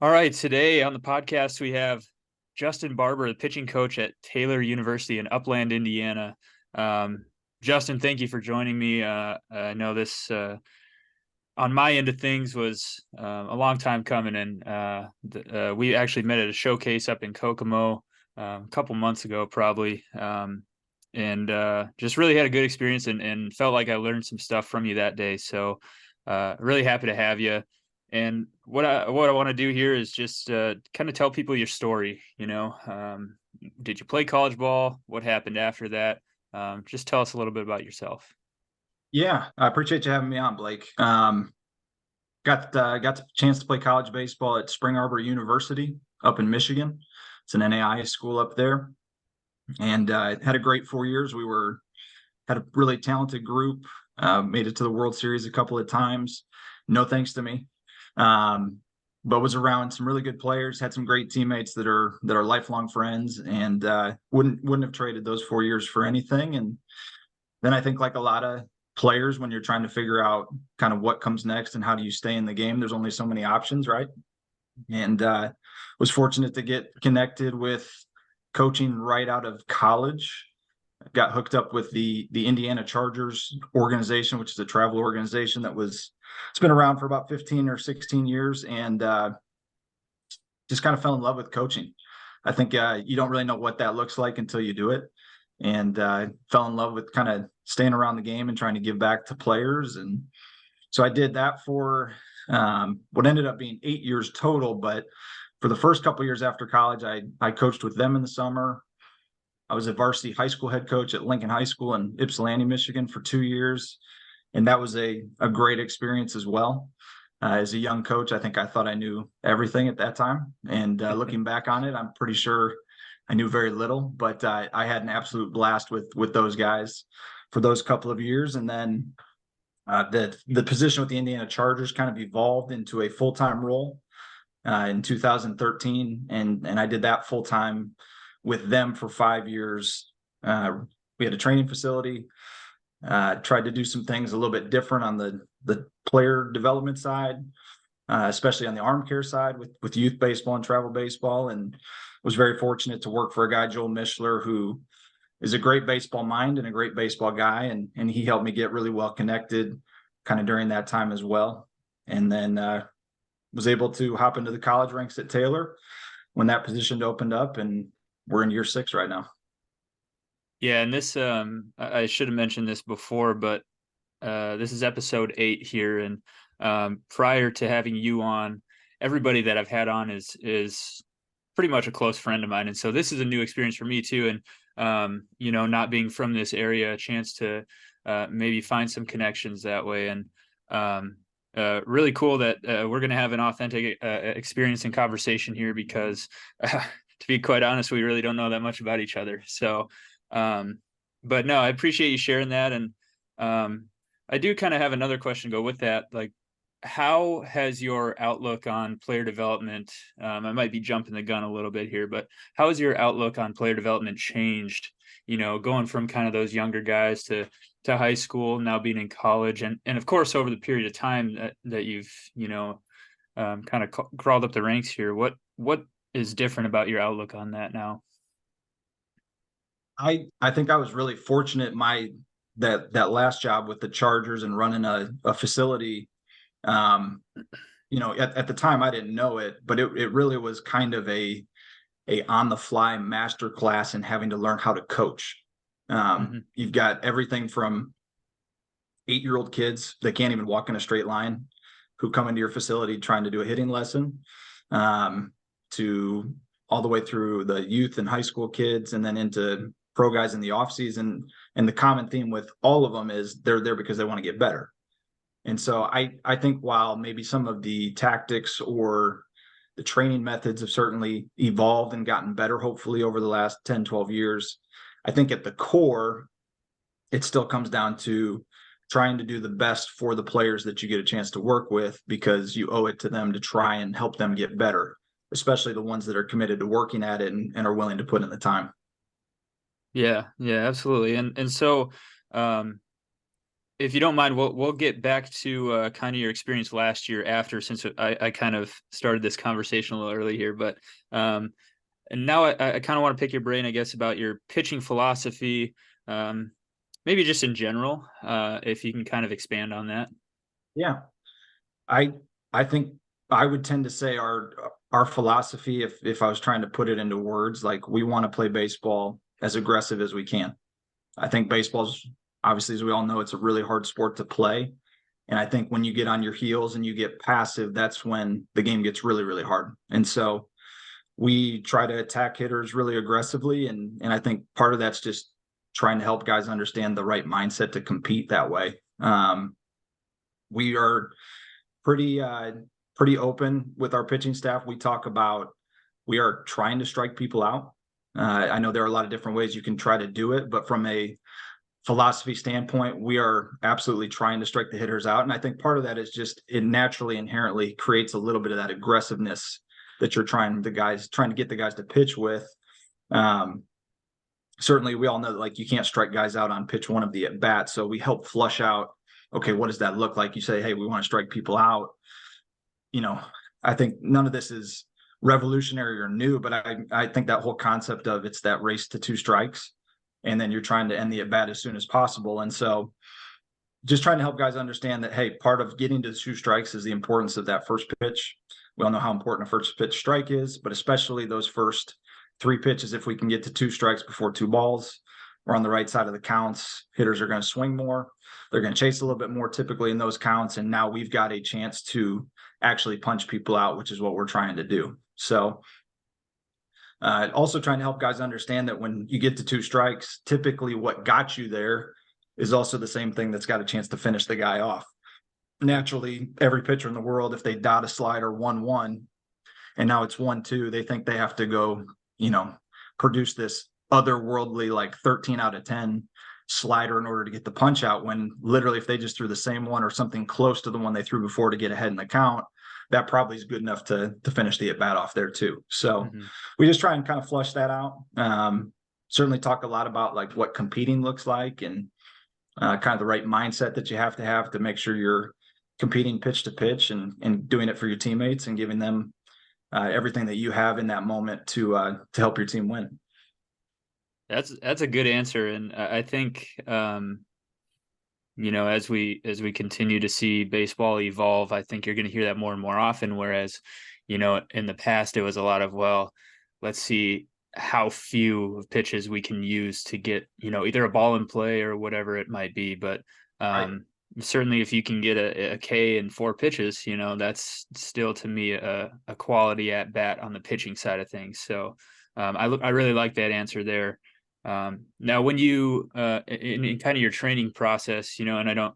All right, today on the podcast we have Justin Barber, the pitching coach at Taylor University in Upland, Indiana. Um, Justin, thank you for joining me. I know this on my end of things was a long time coming, and we actually met at a showcase up in Kokomo a couple months ago, probably, and just really had a good experience and felt like I learned some stuff from you that day. So really happy to have you. And what I want to do here is just kind of tell people your story. Did you play college ball? What happened after that? Just tell us a little bit about yourself. Yeah, I appreciate you having me on, Blake. Got the chance to play college baseball at Spring Arbor University up in Michigan. It's an NAIA school up there, and had a great 4 years. Had a really talented group. Made it to the World Series a couple of times. No thanks to me, but was around some really good players. Had some great teammates that are lifelong friends, and wouldn't have traded those 4 years for anything. And then I think, like a lot of players, when you're trying to figure out kind of what comes next and how do you stay in the game, there's only so many options, right? And was fortunate to get connected with coaching right out of college. Got hooked up with the Indiana Chargers organization, which is a travel organization it's been around for about 15 or 16 years, and just kind of fell in love with coaching. I think you don't really know what that looks like until you do it, and fell in love with kind of staying around the game and trying to give back to players. And so I did that for what ended up being 8 years total. But for the first couple of years after college, I coached with them in the summer. I was a varsity high school head coach at Lincoln High School in Ypsilanti, Michigan for 2 years. And that was a great experience as well. As a young coach, I think I thought I knew everything at that time. And looking back on it, I'm pretty sure I knew very little, but I had an absolute blast with those guys for those couple of years. And then the position with the Indiana Chargers kind of evolved into a full-time role in 2013, and I did that full-time with them for 5 years. We had a training facility. Tried to do some things a little bit different on the player development side, especially on the arm care side with youth baseball and travel baseball, and was very fortunate to work for a guy, Joel Mishler, who is a great baseball mind and a great baseball guy. And he helped me get really well connected kind of during that time as well. And then was able to hop into the college ranks at Taylor when that position opened up, and we're in year 6 right now. Yeah, and this I should have mentioned this before, but this is episode 8 here, and prior to having you on, everybody that I've had on is pretty much a close friend of mine, and so this is a new experience for me too. And not being from this area, a chance to maybe find some connections that way, and really cool that we're going to have an authentic experience and conversation here because, to be quite honest, we really don't know that much about each other. So. But no, I appreciate you sharing that. And I do kind of have another question to go with that. Like, how has your outlook on player development, I might be jumping the gun a little bit here, but how has your outlook on player development changed, going from kind of those younger guys to high school, now being in college, and of course, over the period of time that you've, kind of crawled up the ranks here, what is different about your outlook on that now? I think I was really fortunate that last job with the Chargers and running a facility. At the time I didn't know it, but it really was kind of a on the fly master class in having to learn how to coach. You've got everything from 8-year-old kids that can't even walk in a straight line who come into your facility trying to do a hitting lesson, to all the way through the youth and high school kids, and then into pro guys in the off season. And the common theme with all of them is they're there because they want to get better. And so I think while maybe some of the tactics or the training methods have certainly evolved and gotten better, hopefully over the last 10, 12 years, I think at the core, it still comes down to trying to do the best for the players that you get a chance to work with, because you owe it to them to try and help them get better, especially the ones that are committed to working at it and are willing to put in the time. Yeah, absolutely. And so, if you don't mind, we'll get back to kind of your experience last year after, since I kind of started this conversation a little early here. But and now I kind of want to pick your brain, I guess, about your pitching philosophy, um, maybe just in general, if you can kind of expand on that. Yeah, I I think I would tend to say our philosophy, if I was trying to put it into words, like we want to play baseball as aggressive as we can. I think baseball's obviously, as we all know, it's a really hard sport to play. And I think when you get on your heels and you get passive, that's when the game gets really, really hard. And so we try to attack hitters really aggressively. And I think part of that's just trying to help guys understand the right mindset to compete that way. We are pretty open with our pitching staff. We talk about we are trying to strike people out. I know there are a lot of different ways you can try to do it, but from a philosophy standpoint, we are absolutely trying to strike the hitters out. And I think part of that is just it naturally inherently creates a little bit of that aggressiveness that you're trying to get the guys to pitch with. Certainly we all know that, like, you can't strike guys out on pitch one of the at bat. So we help flush out, okay, what does that look like? You say, hey, we want to strike people out. I think none of this is revolutionary or new, but I think that whole concept of it's that race to two strikes, and then you're trying to end the at bat as soon as possible. And so just trying to help guys understand that, hey, part of getting to two strikes is the importance of that first pitch. We all know how important a first pitch strike is, but especially those first three pitches. If we can get to two strikes before two balls, we're on the right side of the counts. Hitters are going to swing more. They're going to chase a little bit more typically in those counts. And now we've got a chance to actually punch people out, which is what we're trying to do. So also trying to help guys understand that when you get to two strikes, typically what got you there is also the same thing that's got a chance to finish the guy off. Naturally, every pitcher in the world, if they dot a slider 1-1 and now it's 1-2, they think they have to go, produce this otherworldly, like 13 out of 10 slider in order to get the punch out, when literally if they just threw the same one or something close to the one they threw before to get ahead in the count, that probably is good enough to finish the at bat off there too. So we just try and kind of flush that out. Certainly talk a lot about like what competing looks like and kind of the right mindset that you have to make sure you're competing pitch to pitch and doing it for your teammates and giving them everything that you have in that moment to help your team win. That's a good answer, and I think as we continue to see baseball evolve, I think you're going to hear that more and more often. Whereas, in the past it was a lot of, well, let's see how few pitches we can use to get either a ball in play or whatever it might be. But Right. certainly, if you can get a K in four pitches, that's still to me a quality at bat on the pitching side of things. So I really like that answer there. Now, when you in kind of your training process, and I'm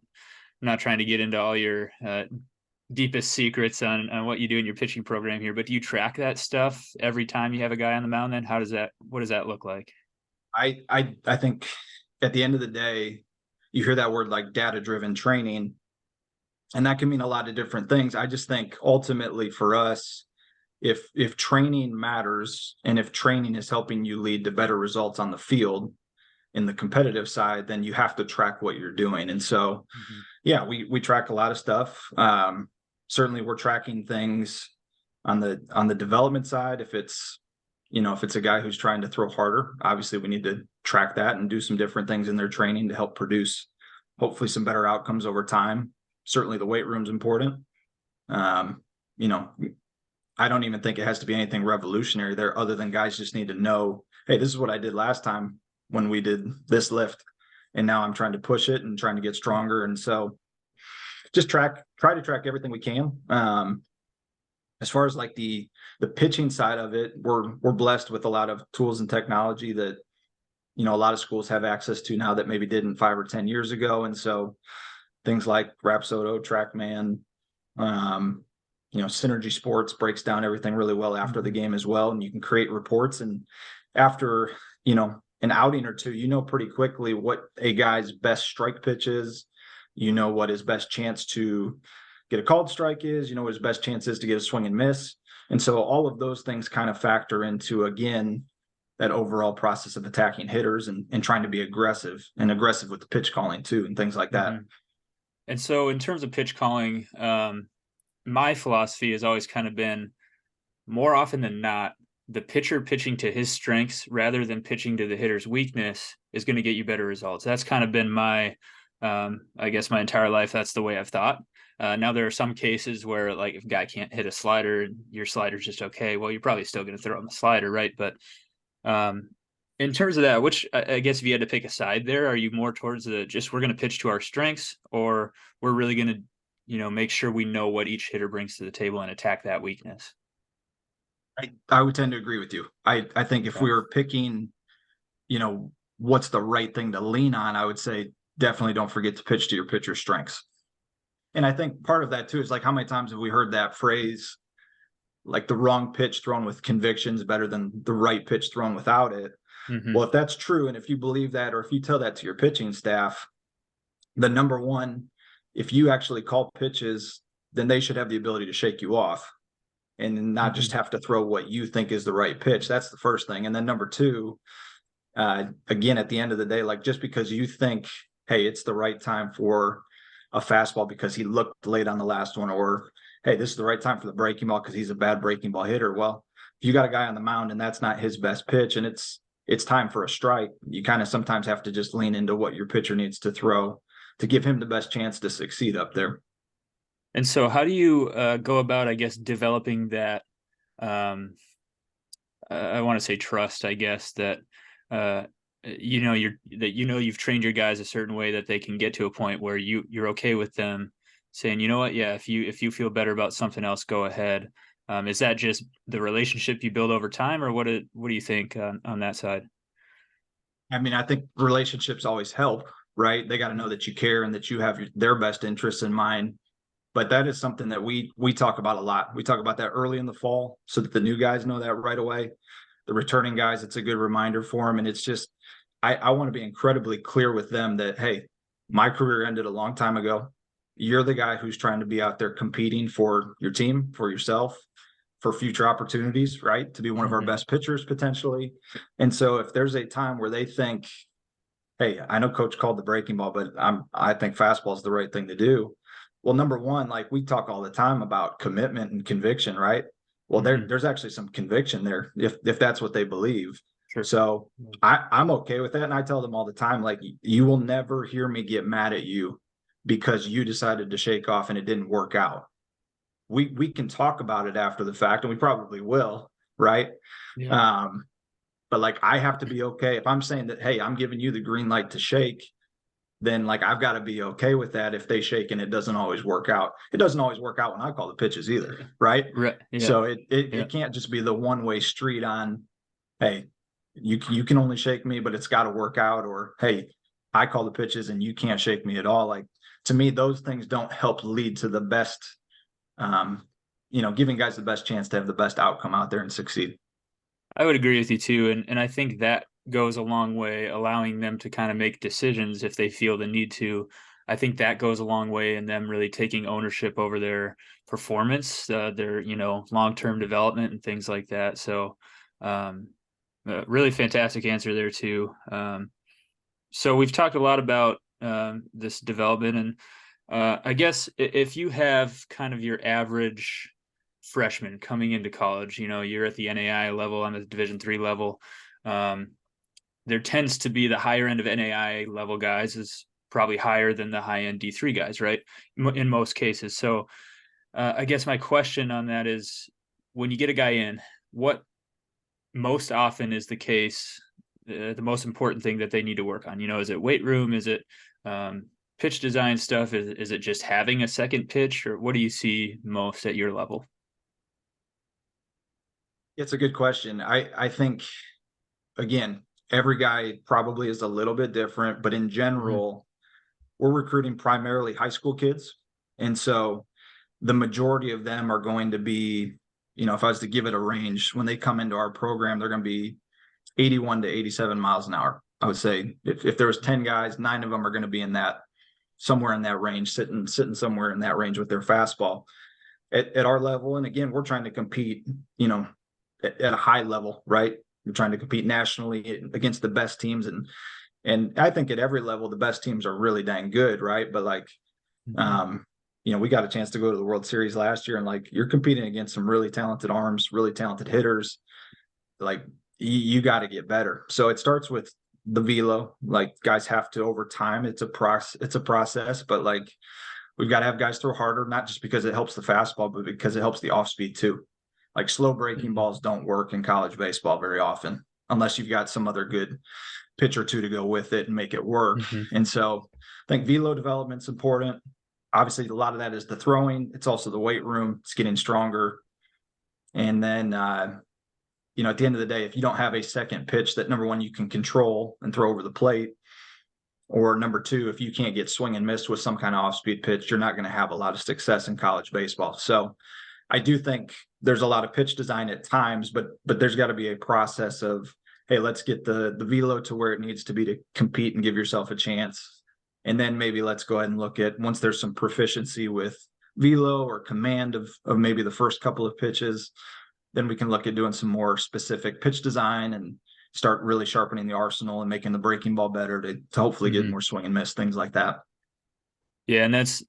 not trying to get into all your deepest secrets on what you do in your pitching program here, but do you track that stuff every time you have a guy on the mound? Then what does that look like? I think at the end of the day, you hear that word like data-driven training, and that can mean a lot of different things. I just think ultimately for us, if training matters and if training is helping you lead to better results on the field in the competitive side, then you have to track what you're doing. And so, yeah, we track a lot of stuff. Certainly we're tracking things on the development side. If it's a guy who's trying to throw harder, obviously we need to track that and do some different things in their training to help produce hopefully some better outcomes over time. Certainly the weight room's important. I don't even think it has to be anything revolutionary there, other than guys just need to know, hey, this is what I did last time when we did this lift, and now I'm trying to push it and trying to get stronger. And so just try to track everything we can. As far as like the pitching side of it, we're blessed with a lot of tools and technology that a lot of schools have access to now that maybe didn't 5 or 10 years ago. And so things like Rapsodo, TrackMan, Synergy Sports breaks down everything really well after the game as well, and you can create reports. And after an outing or two, pretty quickly what a guy's best strike pitch is, what his best chance to get a called strike is, what his best chance is to get a swing and miss. And so all of those things kind of factor into, again, that overall process of attacking hitters and trying to be aggressive with the pitch calling too, and things like that. And so in terms of pitch calling, my philosophy has always kind of been more often than not, the pitcher pitching to his strengths rather than pitching to the hitter's weakness is going to get you better results. That's kind of been my, I guess, my entire life. That's the way I've thought. Now there are some cases where, like, if a guy can't hit a slider and your slider's just okay, well, you're probably still going to throw him the slider, right? But um, in terms of that, which I guess if you had to pick a side there, are you more towards the just we're going to pitch to our strengths, or we're really going to, make sure we know what each hitter brings to the table and attack that weakness? I would tend to agree with you. I think if Okay. we were picking, what's the right thing to lean on, I would say definitely don't forget to pitch to your pitcher's strengths. And I think part of that too is like, how many times have we heard that phrase, like the wrong pitch thrown with conviction is better than the right pitch thrown without it? Hmm. Well, if that's true, and if you believe that, or if you tell that to your pitching staff, the number one, if you actually call pitches, then they should have the ability to shake you off and not just Hmm. have to throw what you think is the right pitch. That's the first thing. And then number two, again, at the end of the day, like just because you think, hey, it's the right time for a fastball because he looked late on the last one, or hey, this is the right time for the breaking ball because he's a bad breaking ball hitter. Well, if you got a guy on the mound and that's not his best pitch and it's time for a strike, you kind of sometimes have to just lean into what your pitcher needs to throw to give him the best chance to succeed up there. And so, how do you go about, I guess, developing that? Um, I want to say trust, I guess, that uh, you've trained your guys a certain way that they can get to a point where you're okay with them saying, you know what, yeah, if you feel better about something else, go ahead. Is that just the relationship you build over time, or what do you think on that side? I mean, I think relationships always help, right? They got to know that you care and that you have their best interests in mind. But that is something that we talk about a lot. We talk about that early in the fall so that the new guys know that right away. The returning guys, it's a good reminder for them. And it's just, I want to be incredibly clear with them that, hey, my career ended a long time ago. You're the guy who's trying to be out there competing for your team, for yourself, for future opportunities, right? To be one of our Hmm. best pitchers potentially. And so if there's a time where they think, hey, I know coach called the breaking ball, but I think fastball is the right thing to do. Well, number one, like we talk all the time about commitment and conviction, right? Well, Hmm. there's actually some conviction there if that's what they believe. Sure. So I'm okay with that. And I tell them all the time, like, you will never hear me get mad at you because you decided to shake off and it didn't work out. We can talk about it after the fact, and we probably will, right? Yeah. Um, but like I have to be okay if I'm saying that, hey, I'm giving you the green light to shake, then like I've got to be okay with that if they shake and it doesn't always work out. It doesn't always work out when I call the pitches either, Yeah. right? Right. Yeah. So it Yeah. it can't just be the one-way street on, hey, you can only shake me, but it's got to work out, or hey, I call the pitches and you can't shake me at all. Like to me, those things don't help lead to the best, um, giving guys the best chance to have the best outcome out there and succeed. I would agree with you too, and I think that goes a long way, allowing them to kind of make decisions if they feel the need to. I think that goes a long way in them really taking ownership over their performance, their long-term development and things like that. So, um, really fantastic answer there too. So we've talked a lot about this development, and I guess if you have kind of your average freshman coming into college, you're at the NAIA level, I'm at the Division III level. Um, there tends to be the higher end of NAIA level guys is probably higher than the high end D3 guys, right? In most cases. So I guess my question on that is, when you get a guy in, what most often is the case, the most important thing that they need to work on? Is it weight room? Is it um, pitch design stuff? Is it just having a second pitch, or what do you see most at your level? It's a good question. I think again, every guy probably is a little bit different, but in Mhm. general, we're recruiting primarily high school kids. And so the majority of them are going to be, if I was to give it a range, when they come into our program, they're going to be 81 to 87 miles an hour. I would say if there was 10 guys, 9 of them are going to be in that, somewhere in that range, sitting somewhere in that range with their fastball at our level. And again, we're trying to compete, at a high level, right? We're trying to compete nationally against the best teams. And I think at every level, the best teams are really dang good, right? But like Mhm. We got a chance to go to the World Series last year, and like you're competing against some really talented arms, really talented hitters. Like you got to get better. So it starts with the velo. Like guys have to over time. It's a process, but like we've got to have guys throw harder, not just because it helps the fastball, but because it helps the off speed too. Like slow breaking Mhm. balls don't work in college baseball very often, unless you've got some other good pitch or two to go with it and make it work. Mhm. And so I think velo development's important. Obviously, a lot of that is the throwing. It's also the weight room. It's getting stronger. And then, at the end of the day, if you don't have a second pitch that number one, you can control and throw over the plate, or number two, if you can't get swing and miss with some kind of off speed pitch, you're not going to have a lot of success in college baseball. So I do think there's a lot of pitch design at times, but there's got to be a process of, hey, let's get the velo to where it needs to be to compete and give yourself a chance. And then maybe let's go ahead and look at, once there's some proficiency with velo or command of maybe the first couple of pitches, then we can look at doing some more specific pitch design and start really sharpening the arsenal and making the breaking ball better to hopefully get Mhm. more swing and miss, things like that. Yeah, and that's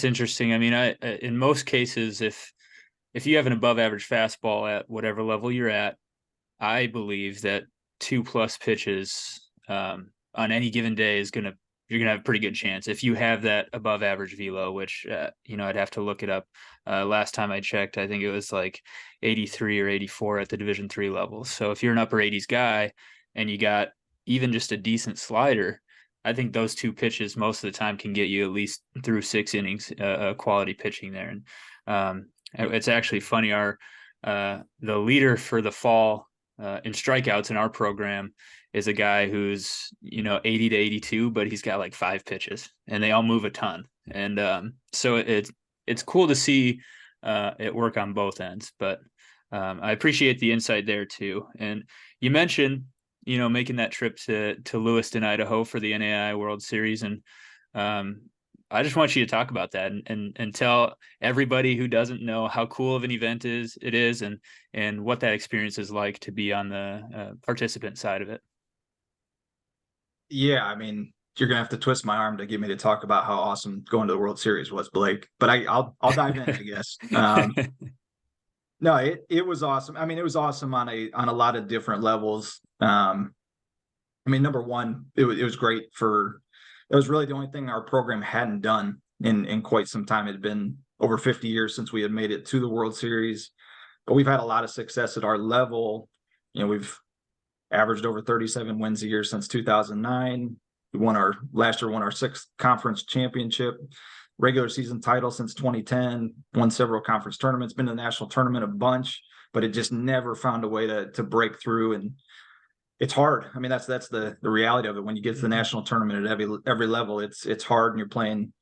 interesting. I mean, I in most cases, if you have an above average fastball at whatever level you're at, I believe that 2+ pitches on any given day is gonna you're gonna have a pretty good chance if you have that above average velo, which I'd have to look it up. Last time I checked, I think it was like 83 or 84 at the Division 3 level. So if you're an upper 80s guy and you got even just a decent slider, I think those two pitches most of the time can get you at least through 6 innings, quality pitching there. And it's actually funny. The leader for the fall in strikeouts in our program is a guy who's 80 to 82, but he's got like 5 pitches, and they all move a ton. And so it's cool to see it work on both ends. But I appreciate the insight there too. And you mentioned making that trip to Lewiston, Idaho for the NAIA World Series, and um, I just want you to talk about that and tell everybody who doesn't know how cool of an event it is and what that experience is like to be on the participant side of it. Yeah, I mean, you're gonna have to twist my arm to get me to talk about how awesome going to the World Series was, Blake. But I'll dive in, I guess. No, it was awesome. I mean, it was awesome on a lot of different levels. I mean, number one, it was great for it was really the only thing our program hadn't done in quite some time. It had been over 50 years since we had made it to the World Series, but we've had a lot of success at our level. We've averaged over 37 wins a year since 2009. We won our last year, won our sixth conference championship, regular season title since 2010, won several conference tournaments, been to the national tournament a bunch, but it just never found a way to break through. And it's hard. I mean, that's the reality of it. When you get to the Mhm. national tournament at every level, it's hard, and you're playing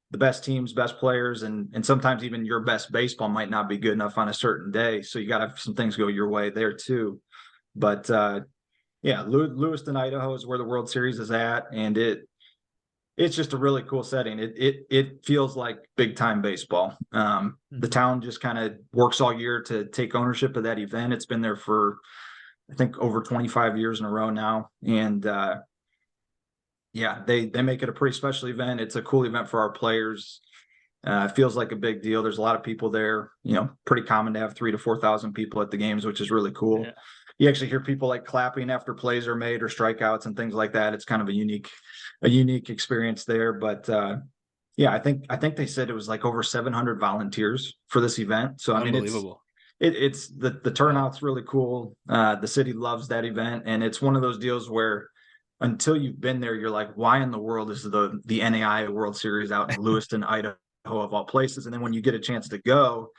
the best teams, best players, and sometimes even your best baseball might not be good enough on a certain day. So you got to have some things go your way there too. But yeah, Lewiston, Idaho is where the World Series is at, and it's just a really cool setting. It feels like big time baseball. The Mhm. town just kind of works all year to take ownership of that event. It's been there for I think over 25 years in a row now, and yeah, they make it a pretty special event. It's a cool event for our players. It feels like a big deal. There's a lot of people there. Pretty common to have 3,000 to 4,000 people at the games, which is really cool. Yeah. You actually hear people like clapping after plays are made or strikeouts and things like that. It's kind of a unique experience there. But yeah, I think they said it was like over 700 volunteers for this event. So I mean, Unbelievable. it's the Wow. turnout's really cool. The city loves that event, and it's one of those deals where until you've been there, you're like, why in the world is the NAIA World Series out in Lewiston, Idaho, of all places? And then when you get a chance to go,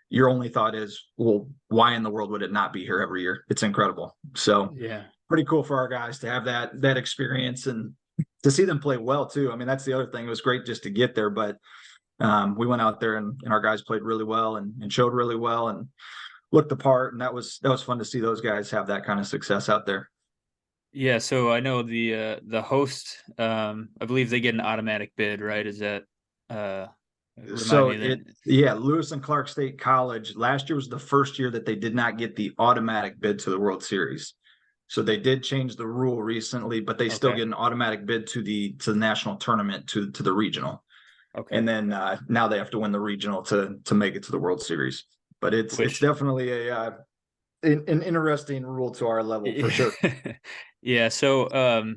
your only thought is, well, why in the world would it not be here every year? It's incredible. So Yeah. pretty cool for our guys to have that experience and to see them play well too. I mean, that's the other thing. It was great just to get there, but we went out there and our guys played really well and showed really well and looked the part. And that was fun to see those guys have that kind of success out there. Yeah, so I know the host, I believe they get an automatic bid, right? Is that uh remind So me then? yeah, Lewis and Clark State College last year was the first year that they did not get the automatic bid to the World Series. So they did change the rule recently, but they still Okay. get an automatic bid to the national tournament to the regional. Okay. and then now they have to win the regional to make it to the World Series. But it's Which, definitely an interesting rule to our level for sure. yeah. So,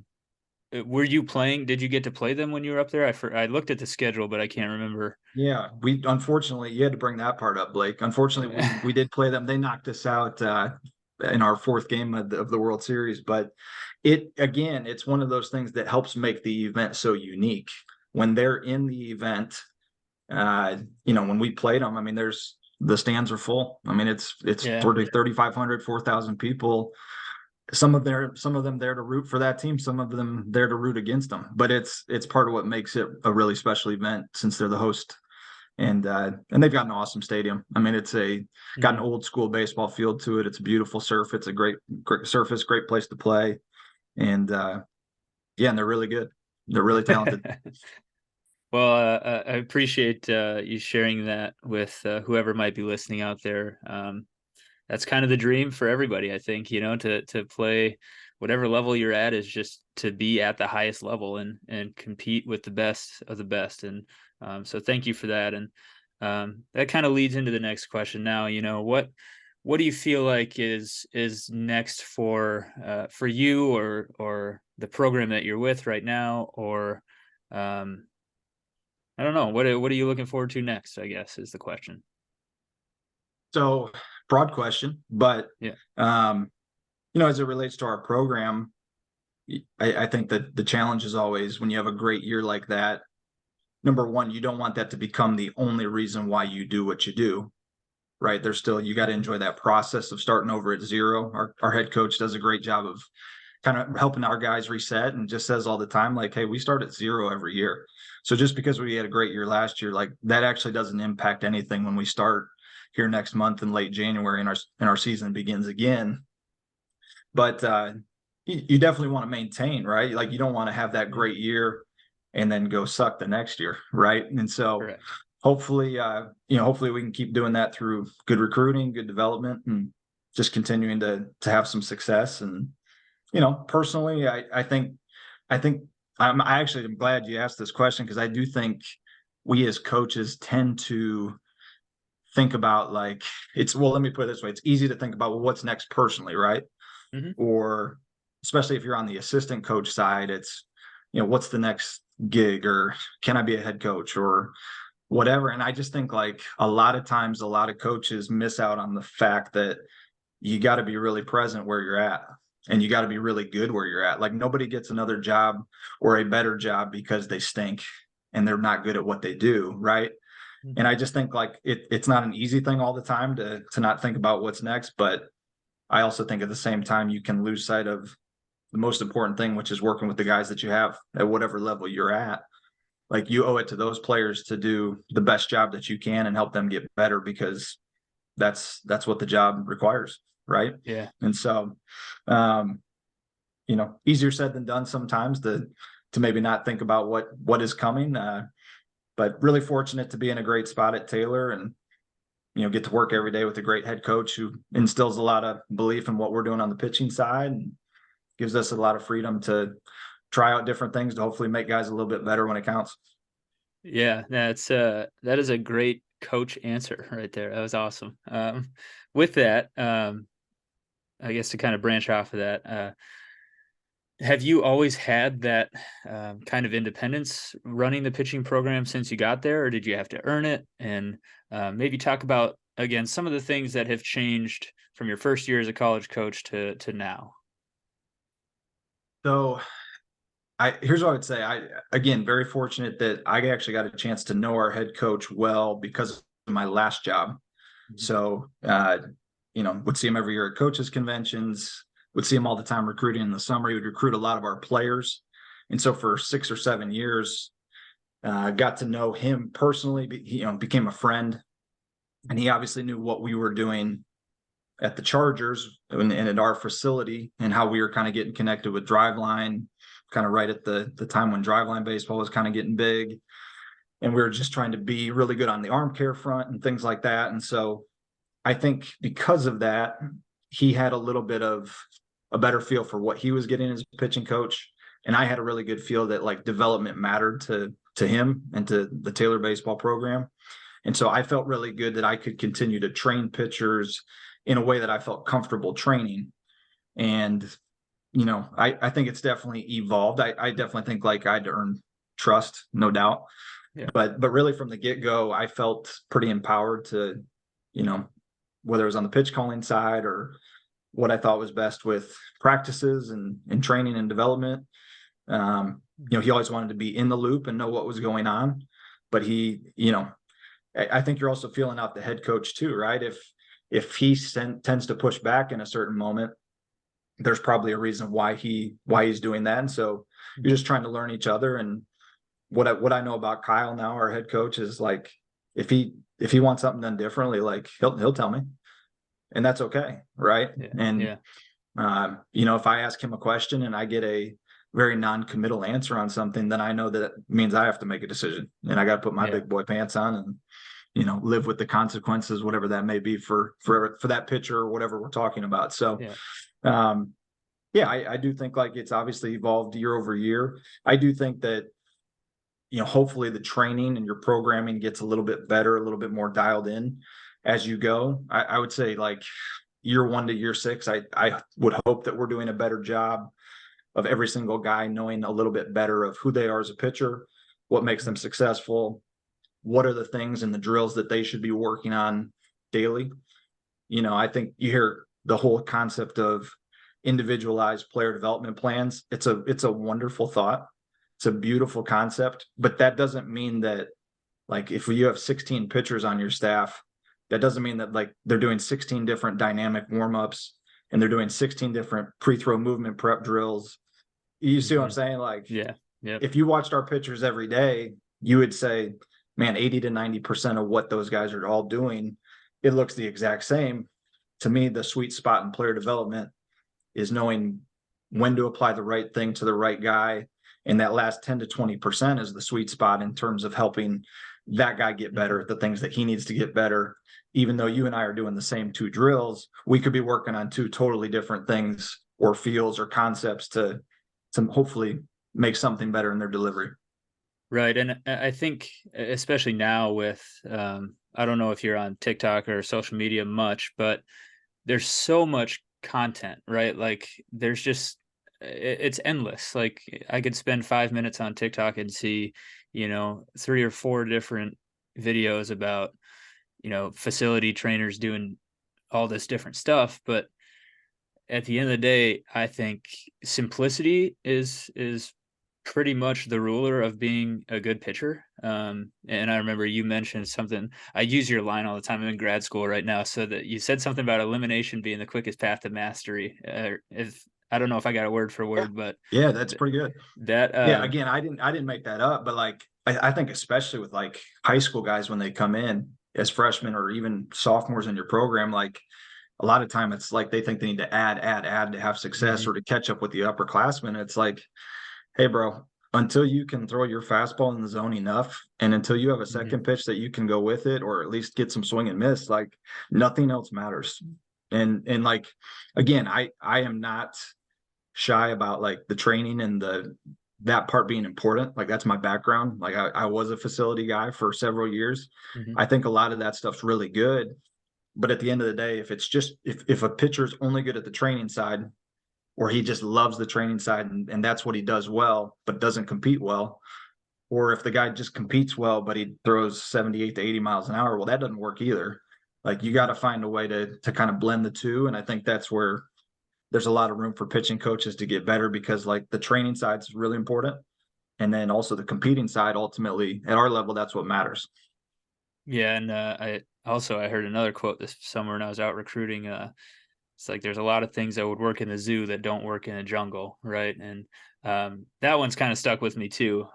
were you playing? Did you get to play them when you were up there? I looked at the schedule, but I can't remember. Yeah, we unfortunately you had to bring that part up, Blake. Unfortunately, we did play them. They knocked us out in our fourth game of the World Series, but it's one of those things that helps make the event so unique. When they're in the event, when we played them, I mean, the stands are full. I mean, it's Yeah. 3,500, 4,000 people. Some of them there to root for that team, some of them there to root against them. But it's part of what makes it a really special event since they're the host, and they've got an awesome stadium. I mean, got an Mhm. old school baseball field to it. It's a beautiful surf. It's a great surface, great place to play, and yeah, and they're really good. They're really talented. Well, I appreciate you sharing that with whoever might be listening out there. That's kind of the dream for everybody, I think, to play whatever level you're at is just to be at the highest level and compete with the best of the best. And so thank you for that. And that kind of leads into the next question now, what do you feel like is next for you or the program that you're with right now, or um I don't know, what are you looking forward to next, I guess is the question. So broad question, but Yeah. um, as it relates to our program, I think that the challenge is always when you have a great year like that. Number one, you don't want that to become the only reason why you do what you do, right? There's still, you got to enjoy that process of starting over at zero. Our head coach does a great job of kind of helping our guys reset and just says all the time, like, hey, we start at zero every year. So just because we had a great year last year, like that actually doesn't impact anything when we start here next month in late January and our season begins again. But you definitely want to maintain, right? Like you don't want to have that Mhm. great year and then go suck the next year, right? And so Correct. hopefully we can keep doing that through good recruiting, good development, and just continuing to have some success. And personally, I think I actually am glad you asked this question because I do think we as coaches tend to think about like let me put it this way, it's easy to think about, well, what's next personally, right? Mhm. Or especially if you're on the assistant coach side, it's what's the next gig, or can I be a head coach, or whatever. And I just think like a lot of times a lot of coaches miss out on the fact that you got to be really present where you're at, and you got to be really good where you're at. Like nobody gets another job or a better job because they stink and they're not good at what they do, right? And Mhm. I just think like it's not an easy thing all the time to not think about what's next. But I also think at the same time you can lose sight of the most important thing, which is working with the guys that you have at whatever level you're at. Like you owe it to those players to do the best job that you can and help them get better, because that's what the job requires, right? Yeah. And so um easier said than done sometimes to maybe not think about what is coming, but really fortunate to be in a great spot at Taylor, and get to work every day with a great head coach who instills a lot of belief in what we're doing on the pitching side, and gives us a lot of freedom to try out different things to hopefully make guys a little bit better when it counts. Yeah, that is a great coach answer right there. That was awesome. With that, I guess to kind of branch off of that, have you always had that kind of independence running the pitching program since you got there, or did you have to earn it? And maybe talk about again some of the things that have changed from your first year as a college coach to now. So here's what I would say. I again very fortunate that I actually got a chance to know our head coach well because of my last job. Mhm. So would see him every year at coaches conventions, would see him all the time recruiting in the summer. He would recruit a lot of our players. And so for 6 or 7 years, got to know him personally. He, became a friend, and he obviously knew what we were doing at the Chargers and at our facility, and how we were kind of getting connected with Driveline, kind of right at the time when Driveline baseball was kind of getting big. And we were just trying to be really good on the arm care front and things like that. And so I think because of that, he had a little bit of a better feel for what he was getting as a pitching coach. And I had a really good feel that like development mattered to to him and to the Taylor baseball program. And so I felt really good that I could continue to train pitchers in a way that I felt comfortable training. And, I think it's definitely evolved. I definitely think like I'd earned trust, no doubt. Yeah. But really from the get-go, I felt pretty empowered to, whether it was on the pitch calling side or what I thought was best with practices and training and development. He always wanted to be in the loop and know what was going on. But I think you're also feeling out the head coach too, right? If he tends to push back in a certain moment, there's probably a reason why he's doing that. And so you're just trying to learn each other. And what I know about Kyle now, our head coach, is like if he wants something done differently, like he'll tell me, and that's okay, right? Yeah. And yeah. if I ask him a question and I get a very non-committal answer on something, then I know that means I have to make a decision, and I got to put my big boy pants on and live with the consequences, whatever that may be for that pitcher or whatever we're talking about. So I do think like it's obviously evolved year over year. I do think that hopefully the training and your programming gets a little bit better, a little bit more dialed in as you go. I would say like year 1 to year 6, I would hope that we're doing a better job of every single guy knowing a little bit better of who they are as a pitcher, what makes them successful, what are the things and the drills that they should be working on daily. I think you hear the whole concept of individualized player development plans. It's a wonderful thought. It's a beautiful concept, but that doesn't mean that like if you have 16 pitchers on your staff, that doesn't mean that like they're doing 16 different dynamic warm-ups and they're doing 16 different pre-throw movement prep drills. You see what I'm saying? Like, if you watched our pitchers every day, you would say, man, 80 to 90% of what those guys are all doing, it looks the exact same. To me, the sweet spot in player development is knowing when to apply the right thing to the right guy. And that last 10 to 20% is the sweet spot in terms of helping that guy get better at the things that he needs to get better. Even though you and I are doing the same 2 drills, we could be working on 2 totally different things or feels or concepts to hopefully make something better in their delivery. Right. And I think, especially now with, I don't know if you're on TikTok or social media much, but there's so much content, right? Like there's just, it's endless. Like I could spend 5 minutes on TikTok and see, 3 or 4 different videos about, facility trainers doing all this different stuff. But at the end of the day, I think simplicity is pretty much the ruler of being a good pitcher. And I remember you mentioned something. I use your line all the time. I'm in grad school right now, so that you said something about elimination being the quickest path to mastery. If I don't know if I got a word for word, but yeah, that's pretty good. That again, I didn't make that up, but like I think especially with like high school guys when they come in as freshmen or even sophomores in your program, like a lot of time it's like they think they need to add to have success or to catch up with the upperclassmen. It's like, hey, bro, until you can throw your fastball in the zone enough and until you have a second pitch that you can go with it or at least get some swing and miss, like nothing else matters. And like, again, I am not shy about like the training and that part being important. Like that's my background. Like I was a facility guy for several years. I think a lot of that stuff's really good. But at the end of the day, if it's just if a pitcher's only good at the training side, or he just loves the training side and that's what he does well, but doesn't compete well, or if the guy just competes well, but he throws 78 to 80 miles an hour, well, that doesn't work either. Like you got to find a way to kind of blend the two. And I think that's where there's a lot of room for pitching coaches to get better because like the training side is really important. And then also the competing side, ultimately at our level, that's what matters. Yeah. And I heard another quote this summer when I was out recruiting. It's like there's a lot of things that would work in the zoo that don't work in a jungle, right? And that one's kind of stuck with me too.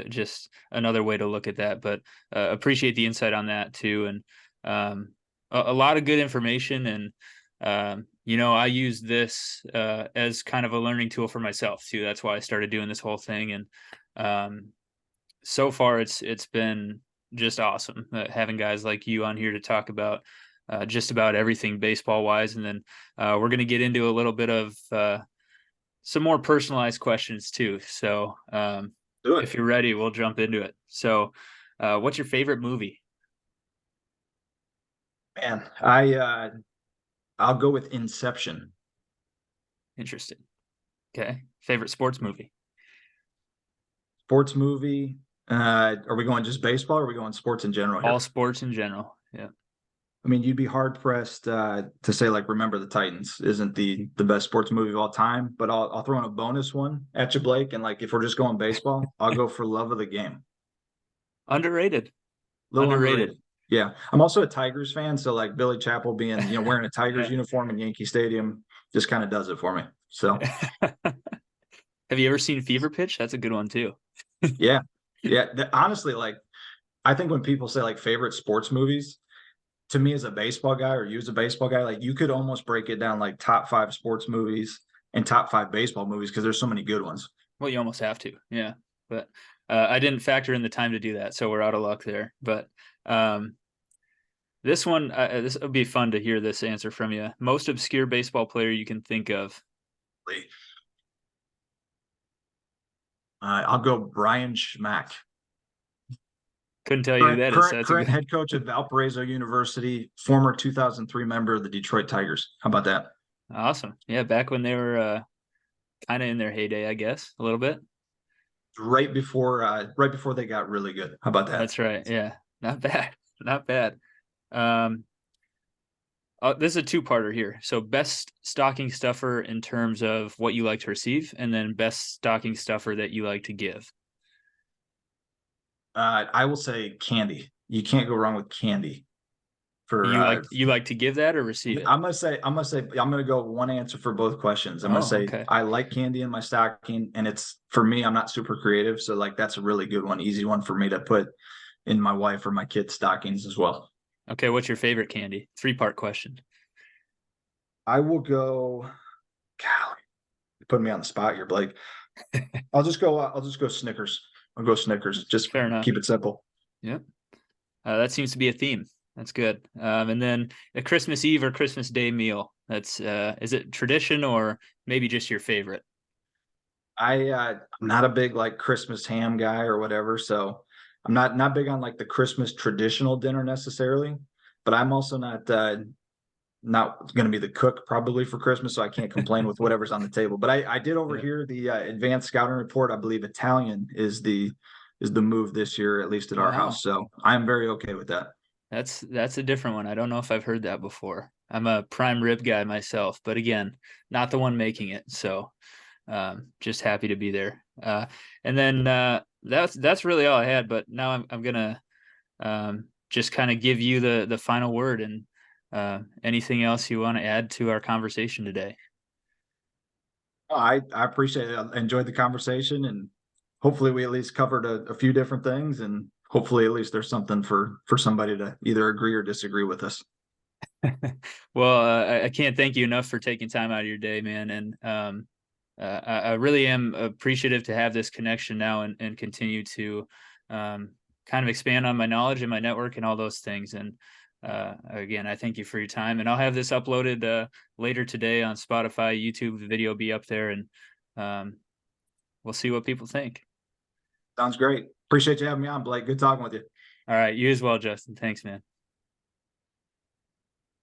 Just another way to look at that, but appreciate the insight on that too. And a lot of good information. And I use this as kind of a learning tool for myself too. That's why I started doing this whole thing. And so far, it's been just awesome having guys like you on here to talk about just about everything baseball wise. And then we're going to get into a little bit of some more personalized questions too. So Do it. If you're ready, we'll jump into it. So, what's your favorite movie? Man, I'll go with Inception. Interesting. Okay. Favorite sports movie? Sports movie. Are we going just baseball or are we going sports in general All here? sports in general. Yeah. I mean, you'd be hard pressed to say like Remember the Titans isn't the best sports movie of all time, but I'll throw in a bonus one at you, Blake. And like if we're just going baseball, I'll go for Love of the Game. Underrated. Little Underrated. underrated. Yeah. I'm also a Tigers fan, so like Billy Chappell being, wearing a Tigers Yeah. uniform in Yankee Stadium just kind of does it for me. So Have you ever seen Fever Pitch? That's a good one too. yeah. Yeah. Honestly, like I think when people say like favorite sports movies, to me as a baseball guy or you as a baseball guy, like you could almost break it down like top 5 sports movies and top 5 baseball movies because there's so many good ones. Well, you almost have to. Yeah. But I didn't factor in the time to do that, so we're out of luck there. But um, this one, this would be fun to hear this answer from you. Most obscure baseball player you can think of. I'll go Brian Schmack. Couldn't tell you who Current that is. So current that's a current good. head coach at Valparaiso University, former 2003 member of the Detroit Tigers. How about that? Awesome. Yeah, back when they were kind of in their heyday, I guess, a little bit. Right before they got really good. How about that? That's right. Yeah, not bad. Not bad. Um, this is a two-parter here. So best stocking stuffer in terms of what you like to receive, and then best stocking stuffer that you like to give. I will say candy. You can't go wrong with candy. For You like to give that or receive it? I'm gonna go one answer for both questions. I'm gonna Oh, say okay. I like candy in my stocking, and it's for me. I'm not super creative, so like that's a really good one, easy one for me to put in my wife or my kids' stockings as well. Okay, what's your favorite candy? Three-part question. I will go. Golly, you put me on the spot here, Blake. I'll just go Snickers. I'll go Snickers. Just Fair enough. keep it simple. Yep. That seems to be a theme. That's good. And then a Christmas Eve or Christmas Day meal. That's is it tradition or maybe just your favorite? I'm not a big like Christmas ham guy or whatever, so I'm not big on like the Christmas traditional dinner necessarily. But I'm also not going to be the cook probably for Christmas, so I can't complain with whatever's on the table. But I did Yeah. overhear the advanced scouting report. I believe Italian is the move this year, at least at our Wow. house. So I'm very okay with that. That's a different one. I don't know if I've heard that before. I'm a prime rib guy myself, but again, not the one making it. So just happy to be there. And then that's really all I had. But now I'm gonna just kind of give you the final word and anything else you want to add to our conversation today. I appreciate it. I enjoyed the conversation, and hopefully we at least covered a few different things, and hopefully at least there's something for somebody to either agree or disagree with us. Well, I can't thank you enough for taking time out of your day, man. And I really am appreciative to have this connection now and continue to kind of expand on my knowledge and my network and all those things. And again, I thank you for your time. And I'll have this uploaded later today on Spotify, YouTube. The video will be up there, and um, we'll see what people think. Sounds great. Appreciate you having me on, Blake. Good talking with you. All right, you as well, Justin. Thanks, man.